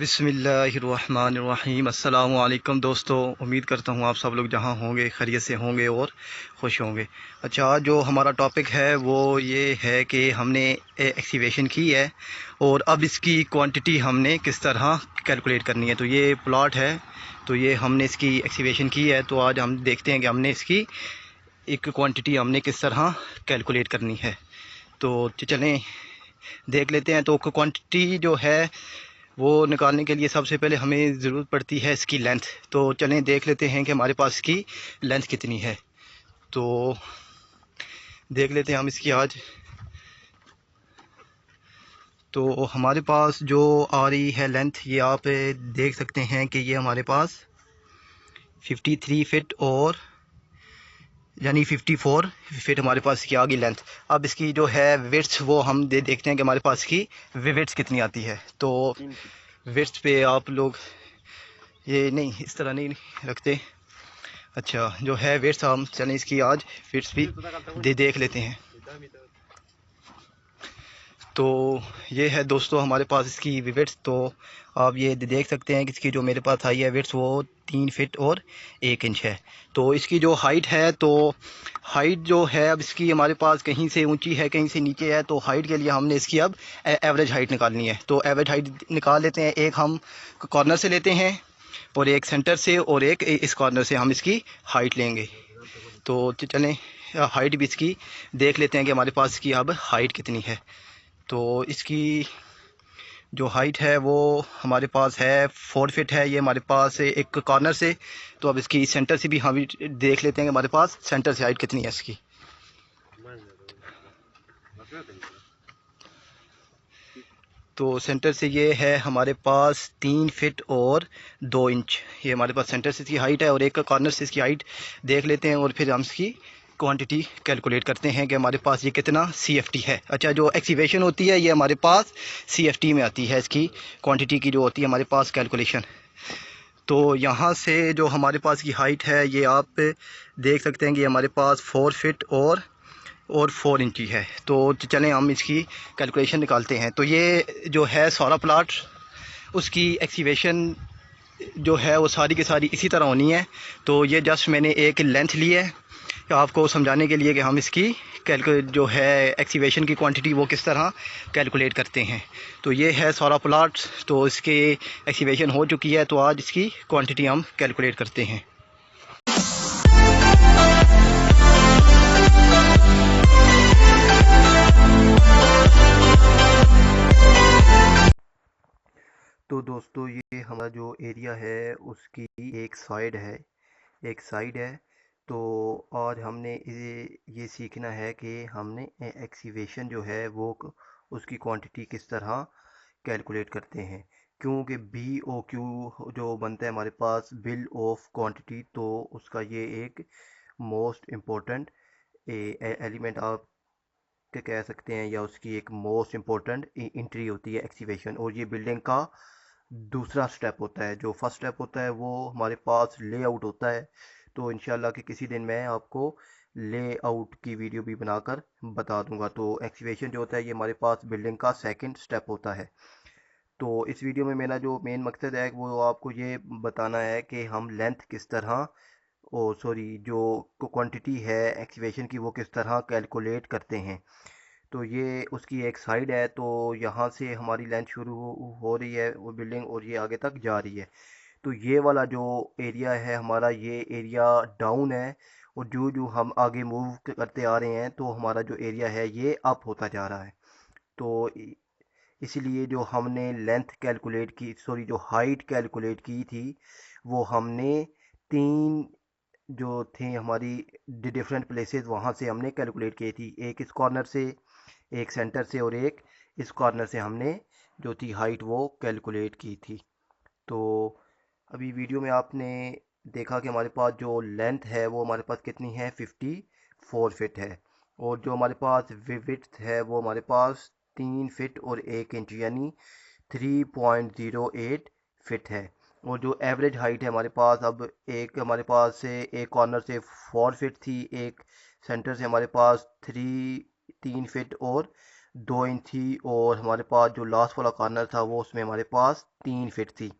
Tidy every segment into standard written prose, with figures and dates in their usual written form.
बिस्मिल्लाहिर्रहमानिर्रहीम। अस्सलाम वालेकुम दोस्तों, उम्मीद करता हूँ आप सब लोग जहाँ होंगे खैरियत से होंगे और खुश होंगे। अच्छा, आज जो हमारा टॉपिक है वो ये है कि हमने एक्सीवेशन की है और अब इसकी क्वांटिटी हमने किस तरह कैलकुलेट करनी है। तो ये प्लॉट है, तो ये हमने इसकी एक्सीवेशन की है। तो आज हम देखते हैं कि हमने इसकी एक क्वांटिटी हमने किस तरह कैलकुलेट करनी है। तो चलें देख लेते हैं। तो क्वांटिटी जो है वो निकालने के लिए सबसे पहले हमें ज़रूरत पड़ती है इसकी लेंथ। तो चलें देख लेते हैं कि हमारे पास इसकी लेंथ कितनी है। तो देख लेते हैं हम इसकी आज। तो हमारे पास जो आ रही है लेंथ, ये आप देख सकते हैं कि ये हमारे पास 53 फिट और यानी 54 फिट हमारे पास की आ गई लेंथ। अब इसकी जो है विड्थ वो हम देखते हैं कि हमारे पास की विड्थ कितनी आती है। तो विड्थ पे आप लोग ये नहीं इस तरह नहीं रखते। अच्छा, जो है विड्थ हम चलें इसकी आज विड्थ भी देख लेते हैं। तो ये है दोस्तों हमारे पास इसकी विड्थ। तो आप ये देख सकते हैं कि इसकी जो मेरे पास आई है विड्थ वो 3 फिट और 1 इंच है। तो इसकी जो हाइट है, तो हाइट जो है अब इसकी हमारे पास कहीं से ऊंची है कहीं से नीचे है। तो हाइट के लिए हमने इसकी अब एवरेज हाइट निकालनी है। तो एवरेज हाइट निकाल लेते हैं। एक हम कॉर्नर से लेते हैं और एक सेंटर से और एक इस कॉर्नर से हम इसकी हाइट लेंगे। तो चलें हाइट भी इसकी देख लेते हैं कि हमारे पास इसकी अब हाइट कितनी है। तो इसकी जो हाइट है वो हमारे पास है 4 फिट है, ये हमारे पास एक कॉर्नर से। तो अब इसकी सेंटर से भी हम देख लेते हैं कि हमारे पास सेंटर से हाइट कितनी है इसकी। तो सेंटर से ये है हमारे पास 3 फिट और 2 इंच, ये हमारे पास सेंटर से इसकी हाइट है। और एक कॉर्नर से इसकी हाइट देख लेते हैं और फिर हम इसकी क्वांटिटी कैलकुलेट करते हैं कि हमारे पास ये कितना CFT है। अच्छा, जो एक्सीवेशन होती है ये हमारे पास CFT में आती है, इसकी क्वांटिटी की जो होती है हमारे पास कैलकुलेशन। तो यहाँ से जो हमारे पास की हाइट है ये आप देख सकते हैं कि हमारे पास 4 फिट और 4 इंची है। तो चलें हम इसकी कैलकुलेशन निकालते हैं। तो ये जो है सारा प्लाट, उसकी एक्सीवेशन जो है वो सारी की सारी इसी तरह होनी है। तो ये जस्ट मैंने एक लेंथ ली है आपको समझाने के लिए कि हम इसकी जो है एक्सीवेशन की क्वांटिटी वो किस तरह कैलकुलेट करते हैं। तो ये है सारा प्लाट, तो इसके एक्सीवेशन हो चुकी है। तो आज इसकी क्वांटिटी हम कैलकुलेट करते हैं। तो दोस्तों ये हमारा जो एरिया है उसकी एक साइड है। तो और हमने ये सीखना है कि हमने एक्सीवेशन जो है वो उसकी क्वांटिटी किस तरह कैलकुलेट करते हैं। क्योंकि BOQ जो बनता है हमारे पास बिल ऑफ क्वांटिटी, तो उसका ये एक मोस्ट इम्पोर्टेंट एलिमेंट आप के कह सकते हैं, या उसकी एक मोस्ट इम्पोर्टेंट एंट्री होती है एक्सीवेशन। और ये बिल्डिंग का दूसरा स्टेप होता है। जो फर्स्ट स्टेप होता है वो हमारे पास लेआउट होता है। तो इंशाल्लाह कि किसी दिन मैं आपको लेआउट की वीडियो भी बनाकर बता दूंगा। तो एक्सीवेशन जो होता है ये हमारे पास बिल्डिंग का सेकंड स्टेप होता है। तो इस वीडियो में मेरा जो मेन मकसद है वो आपको ये बताना है कि हम लेंथ किस तरह जो क्वांटिटी है एक्सीवेशन की वो किस तरह कैलकुलेट करते हैं। तो ये उसकी एक साइड है। तो यहाँ से हमारी लेंथ शुरू हो रही है वो बिल्डिंग और ये आगे तक जा रही है। तो ये वाला जो एरिया है हमारा, ये एरिया डाउन है। और जो जो हम आगे मूव करते आ रहे हैं तो हमारा जो एरिया है ये अप होता जा रहा है। तो इसीलिए जो हमने लेंथ कैलकुलेट की, जो हाइट कैलकुलेट की थी, वो हमने 3 जो थे हमारी डिफरेंट प्लेसेस वहाँ से हमने कैलकुलेट की थी। एक इस कॉर्नर से, एक सेंटर से और एक इस कॉर्नर से हमने जो थी हाइट वो कैलकुलेट की थी। तो अभी वीडियो में आपने देखा कि हमारे पास जो लेंथ है वो हमारे पास कितनी है, 54 फिट है। और जो हमारे पास विड्थ है वो हमारे पास 3 फिट और 1 इंच यानी 3.08 फिट है। और जो एवरेज हाइट है हमारे पास, अब एक हमारे पास से एक कॉर्नर से 4 फिट थी, एक सेंटर से हमारे पास 3 फिट और 2 इंच थी, और हमारे पास जो लास्ट वाला कॉर्नर था वो उसमें हमारे पास 3 फीट थी।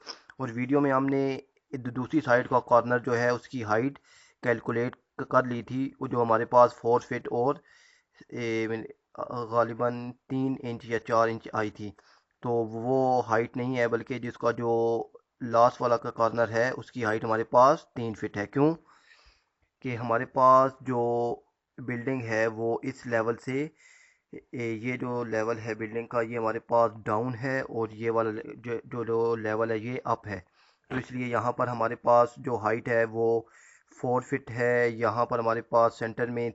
और वीडियो में हमने दूसरी साइड का कॉर्नर जो है उसकी हाइट कैलकुलेट कर ली थी, वो जो हमारे पास 4 फीट और गालिबन 3 इंच या 4 इंच आई थी। तो वो हाइट नहीं है, बल्कि जिसका जो लास्ट वाला का कॉर्नर है उसकी हाइट हमारे पास 3 फीट है। क्यों कि हमारे पास जो बिल्डिंग है वो इस लेवल से ये जो लेवल है बिल्डिंग का ये हमारे पास डाउन है, और ये वाला जो लेवल है ये अप है। तो इसलिए यहाँ पर हमारे पास जो हाइट है वो 4 फीट है। यहाँ पर हमारे पास सेंटर में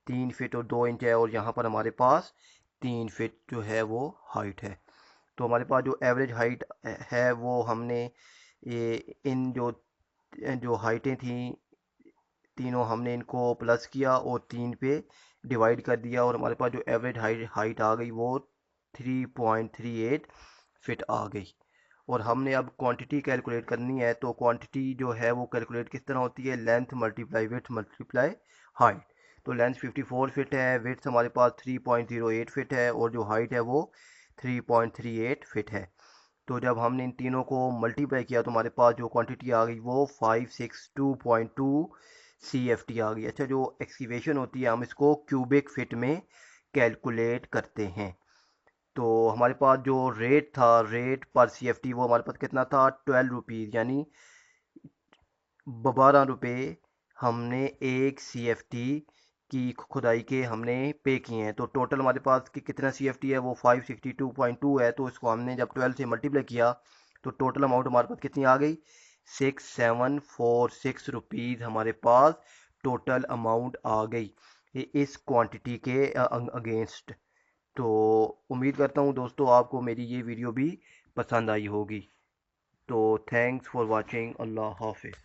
3 फीट और 2 इंच है, और यहाँ पर हमारे पास 3 फीट जो है वो हाइट है। तो हमारे पास जो एवरेज हाइट है वो हमने ये इन जो जो हाइटें थी तीनों हमने इनको प्लस किया और 3 पे डिवाइड कर दिया, और हमारे पास जो एवरेज हाइट आ गई वो 3.38 फीट आ गई। और हमने अब क्वांटिटी कैलकुलेट करनी है, तो क्वांटिटी जो है वो कैलकुलेट किस तरह होती है, length multiply width multiply height. तो लेंथ 54 फीट है, विड्थ हमारे पास 3.08 फीट है, और जो हाइट है वो 3.38 फीट है। तो जब हमने इन तीनों को मल्टीप्लाई किया तो हमारे पास जो क्वांटिटी आ गई वो 562.2 CFT आ गई। अच्छा, जो एक्सकीवेशन होती है हम इसको क्यूबिक फिट में कैलकुलेट करते हैं। तो हमारे पास जो रेट था, रेट पर CFT, वो हमारे पास कितना था, 12 रुपीज़, यानी 12 रुपये हमने एक CFT की खुदाई के हमने पे किए हैं। तो टोटल हमारे पास की कितना CFT है वो 562.2 है। तो इसको हमने जब 12 से मल्टीप्लाई किया तो टोटल अमाउंट हमारे पास कितनी आ गई, 6746 रुपीज़ हमारे पास टोटल अमाउंट आ गई इस क्वांटिटी के अगेंस्ट। तो उम्मीद करता हूँ दोस्तों आपको मेरी ये वीडियो भी पसंद आई होगी। तो थैंक्स फॉर वाचिंग। अल्लाह हाफिज़।